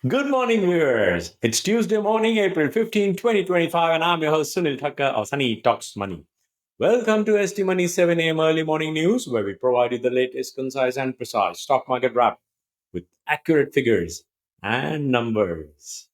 Good morning, viewers. It's Tuesday morning, April 15, 2025, and I'm your host, Sunil Thakker of Sunny Talks Money. Welcome to ST Money 7 a.m. early morning news, where we provide you the latest, concise, and precise stock market wrap with accurate figures and numbers.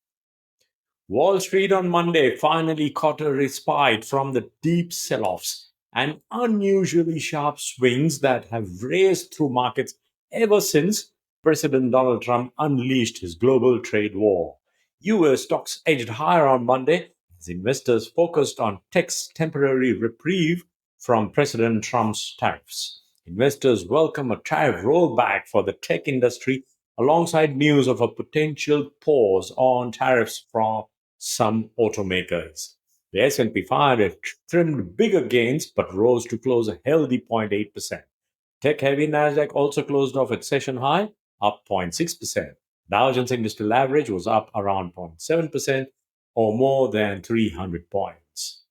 Wall Street on Monday finally caught a respite from the deep sell offs and unusually sharp swings that have raced through markets ever since President Donald Trump unleashed his global trade war. US stocks edged higher on Monday as investors focused on tech's temporary reprieve from President Trump's tariffs. Investors welcome a tariff rollback for the tech industry alongside news of a potential pause on tariffs from some automakers. The S&P 500 trimmed bigger gains but rose to close a healthy 0.8%. Tech-heavy Nasdaq also closed off its session high, up 0.6%. Dow Jones Industrial Average was up around 0.7% or more than 300 points.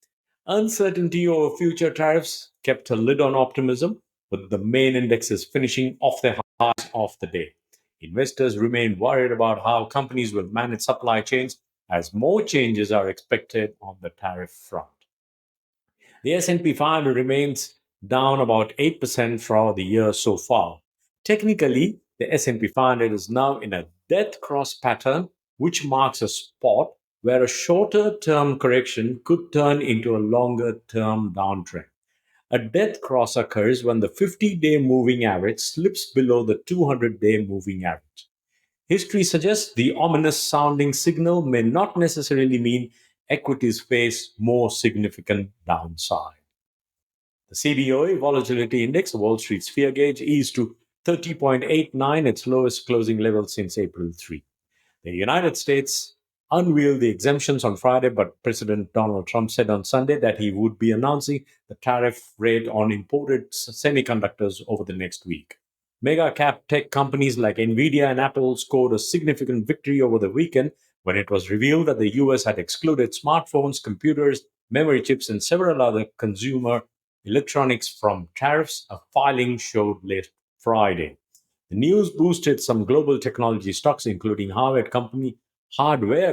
Uncertainty over future tariffs kept a lid on optimism, with the main indexes finishing off their highs of the day. Investors remain worried about how companies will manage supply chains as more changes are expected on the tariff front. The S&P 500 remains down about 8% for the year so far. Technically, the S&P 500 is now in a death cross pattern, which marks a spot where a shorter-term correction could turn into a longer-term downtrend. A death cross occurs when the 50-day moving average slips below the 200-day moving average. History suggests the ominous sounding signal may not necessarily mean equities face more significant downside. The CBOE Volatility Index, Wall Street's fear gauge, eased to 30.89, its lowest closing level since April 3. The United States unveiled the exemptions on Friday, but President Donald Trump said on Sunday that he would be announcing the tariff rate on imported semiconductors over the next week. Mega cap tech companies like Nvidia and Apple scored a significant victory over the weekend when it was revealed that the US had excluded smartphones, computers, memory chips, and several other consumer electronics from tariffs, a filing showed late Friday. The news boosted some global technology stocks, including hardware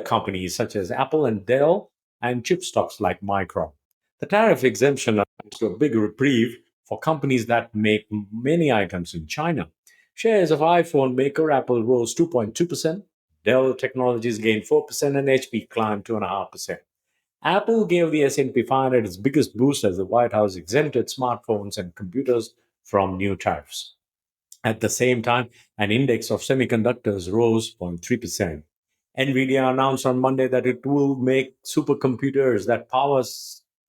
companies such as Apple and Dell, and chip stocks like Micron. The tariff exemption leads to a big reprieve for companies that make many items in China. Shares of iPhone maker Apple rose 2.2%, Dell Technologies gained 4%, and HP climbed 2.5%. Apple gave the S&P 500 its biggest boost as the White House exempted smartphones and computers from new tariffs. At the same time, an index of semiconductors rose 0.3%. Nvidia announced on Monday that it will make supercomputers that power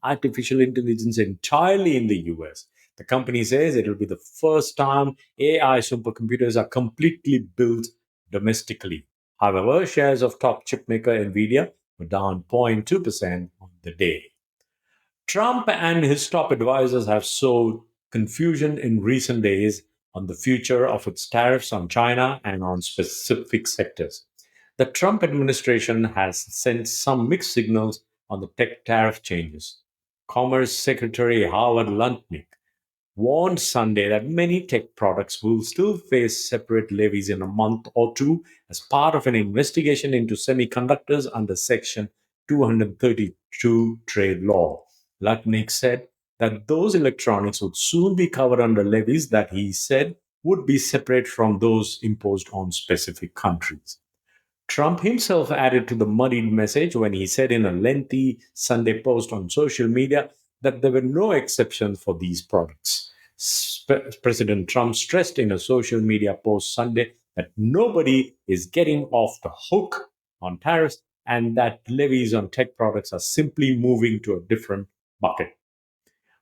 artificial intelligence entirely in the US. The company says it will be the first time AI supercomputers are completely built domestically. However, shares of top chipmaker Nvidia were down 0.2% on the day. Trump and his top advisors have sowed confusion in recent days on the future of its tariffs on China and on specific sectors. The Trump administration has sent some mixed signals on the tech tariff changes. Commerce Secretary Howard Lutnick warned Sunday that many tech products will still face separate levies in a month or two as part of an investigation into semiconductors under Section 232 trade law. Lutnick said that those electronics would soon be covered under levies that he said would be separate from those imposed on specific countries. Trump himself added to the muddied message when he said in a lengthy Sunday post on social media that there were no exceptions for these products. President Trump stressed in a social media post Sunday that nobody is getting off the hook on tariffs and that levies on tech products are simply moving to a different bucket.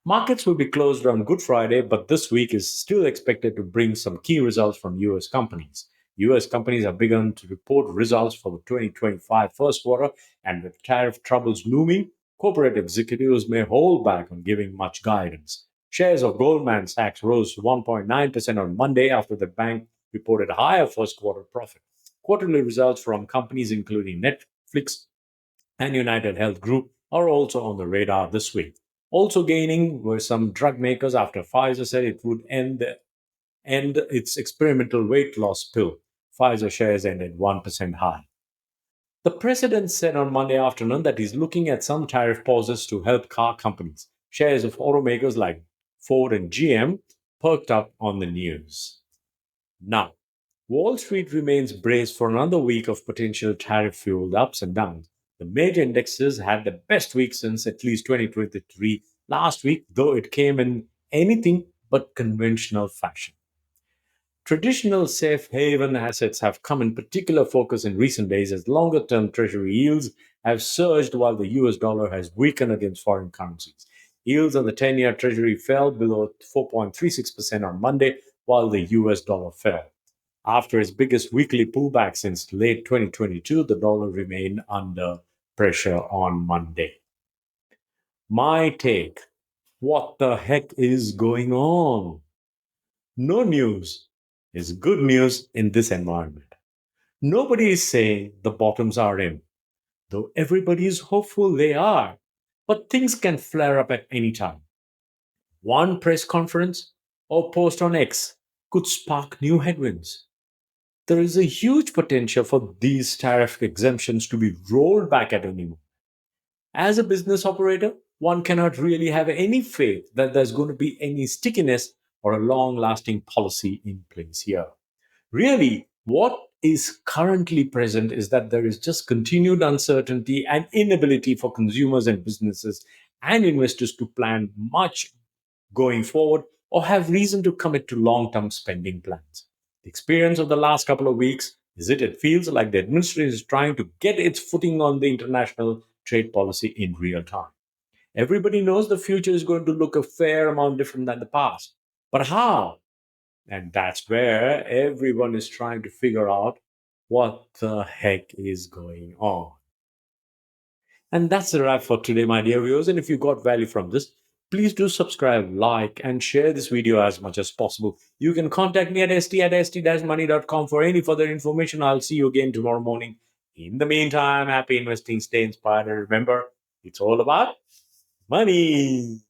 Markets will be closed on Good Friday, but this week is still expected to bring some key results from US companies. US companies have begun to report results for the 2025 first quarter, and with tariff troubles looming, corporate executives may hold back on giving much guidance. Shares of Goldman Sachs rose 1.9% on Monday after the bank reported higher first quarter profit. Quarterly results from companies including Netflix and United Health Group are also on the radar this week. Also gaining were some drug makers after Pfizer said it would end the and its experimental weight loss pill. Pfizer shares ended 1% high. The president said on Monday afternoon that he's looking at some tariff pauses to help car companies. Shares of automakers like Ford and GM perked up on the news. Now, Wall Street remains braced for another week of potential tariff fueled ups and downs. The major indexes had the best week since at least 2023 last week, though it came in anything but conventional fashion. Traditional safe haven assets have come in particular focus in recent days as longer term treasury yields have surged while the US dollar has weakened against foreign currencies. Yields on the 10-year treasury fell below 4.36% on Monday while the US dollar fell. After its biggest weekly pullback since late 2022, the dollar remained under pressure on Monday. My take: what the heck is going on? No news is good news in this environment. Nobody is saying the bottoms are in, though everybody is hopeful they are. But things can flare up at any time. One press conference or post on X could spark new headwinds. There is a huge potential for these tariff exemptions to be rolled back at any moment. As a business operator, one cannot really have any faith that there's going to be any stickiness or a long lasting policy in place here. Really, what is currently present is that there is just continued uncertainty and inability for consumers and businesses and investors to plan much going forward or have reason to commit to long term spending plans. The experience of the last couple of weeks is it feels like the administration is trying to get its footing on the international trade policy in real time. Everybody knows the future is going to look a fair amount different than the past. But how? And that's where everyone is trying to figure out what the heck is going on. And that's the wrap for today, my dear viewers. And if you got value from this, please do subscribe, like, and share this video as much as possible. You can contact me at st@st-money.com for any further information. I'll see you again tomorrow morning. In the meantime, happy investing, stay inspired, and remember, it's all about money.